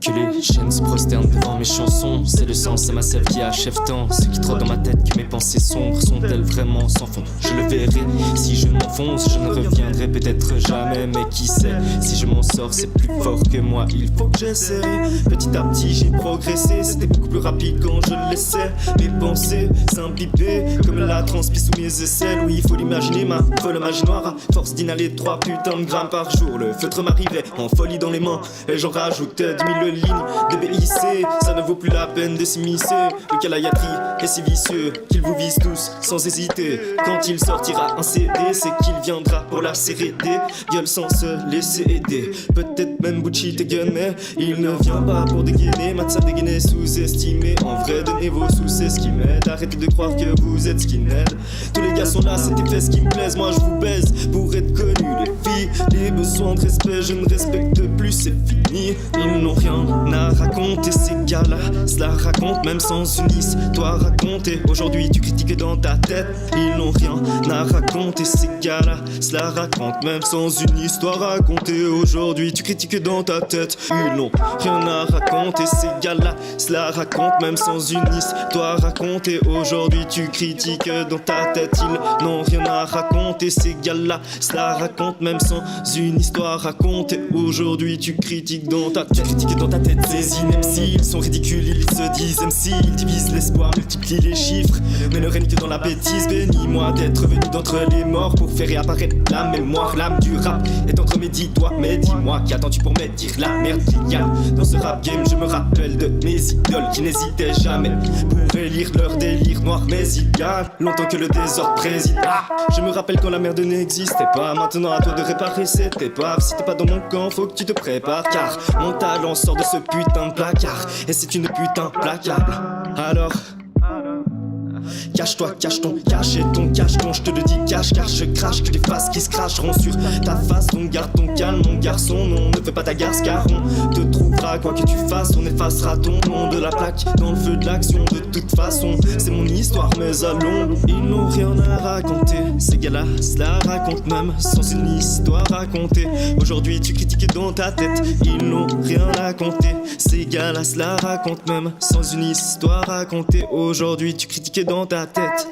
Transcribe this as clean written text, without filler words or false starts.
que les chaînes se prosternent devant mes chansons. C'est le sang, c'est ma sève qui achève tant. Ce qui trotte dans ma tête, que mes pensées sombres sont-elles vraiment sans fond? Je le verrai, si je m'enfonce, je ne reviendrai peut-être jamais. Mais qui sait, si je m'en sors, c'est plus fort que moi. Il faut que j'essaie. Petit à petit, j'ai progressé. C'était beaucoup plus rapide quand je le laissais. Mes pensées s'imbiber comme la transpi sous mes aisselles. Oui, il faut l'imaginer, ma folle magie noire. À force d'inhaler 3 putains de grammes par jour, le feutre m'arrivait en folie dans les mains. Et j'en rajoutais 10 000 lignes de BIC. Ça ne vaut plus la peine de s'immiscer. Le Calayatri est si vicieux qu'il vous vise tous sans hésiter. Quand il sortira un CD, c'est qu'il viendra pour la série D. Gueule sans se laisser aider. Peut-être même bullshit et gun, mais il ne vient pas pour dégainer. Matsap dégainé, sous-estimé. En vrai, donnez vos sous, c'est ce qui m'aide. Arrêtez de croire que vous êtes skinhead. Tous les gars sont là, c'est tes fesses qui me plaisent. Moi je vous baise pour être connu. Les filles, les besoins de respect, je ne respecte plus, c'est fini. Ils n'ont rien à raconter, ces gars-là. Cela raconte même sans une histoire racontée. Aujourd'hui tu critiques dans ta tête. Ils n'ont rien à raconter, ces gars-là. Cela raconte même sans une histoire racontée. Aujourd'hui tu critiques dans ta tête. Ils n'ont rien à raconter, ces gars-là. Cela raconte même sans une histoire racontée. Aujourd'hui tu critiques dans ta tête. Ils n'ont rien à raconter, ces gars-là. Cela raconte même sans une histoire racontée. Aujourd'hui tu critiques dans ta tête. Tu critiques dans ta tête ces inepties. Ils sont ridicules, ils se disent MC. Ils divisent l'espoir, multiplient les chiffres, mais ne règnent que dans la bêtise. Bénis-moi d'être venu d'entre les morts pour faire réapparaître la mémoire. L'âme du rap est entre mes 10 doigts. Mais dis-moi, qu'attends-tu pour me dire la merde qu'il y a dans ce rap game? Je me rappelle de mes idoles qui n'hésitaient jamais pour élire leur délire noir. Mais il y a longtemps que le désordre préside. Je me rappelle quand la merde n'existait pas. Maintenant à toi de réparer cette épave. Si t'es pas dans mon camp, faut que tu te prépares, car mon talent sort de ce putain de placard. Et c'est une putain placable. Alors cache-toi, cache ton cache et ton cache-ton. Je te le dis cache car je crache que des faces qui se cracheront sur ta face. Donc garde ton calme mon garçon, non, ne fais pas ta garce car on te trouvera. Quoi que tu fasses, on effacera ton nom de la plaque dans le feu de l'action. De toute façon, c'est mon histoire mais allons. Ils n'ont rien à raconter, ces gars-là, cela raconte même sans une histoire racontée. Aujourd'hui tu critiques dans ta tête. Ils n'ont rien à raconter, ces gars-là, cela raconte même sans une histoire racontée. Aujourd'hui tu critiques dans ta tête.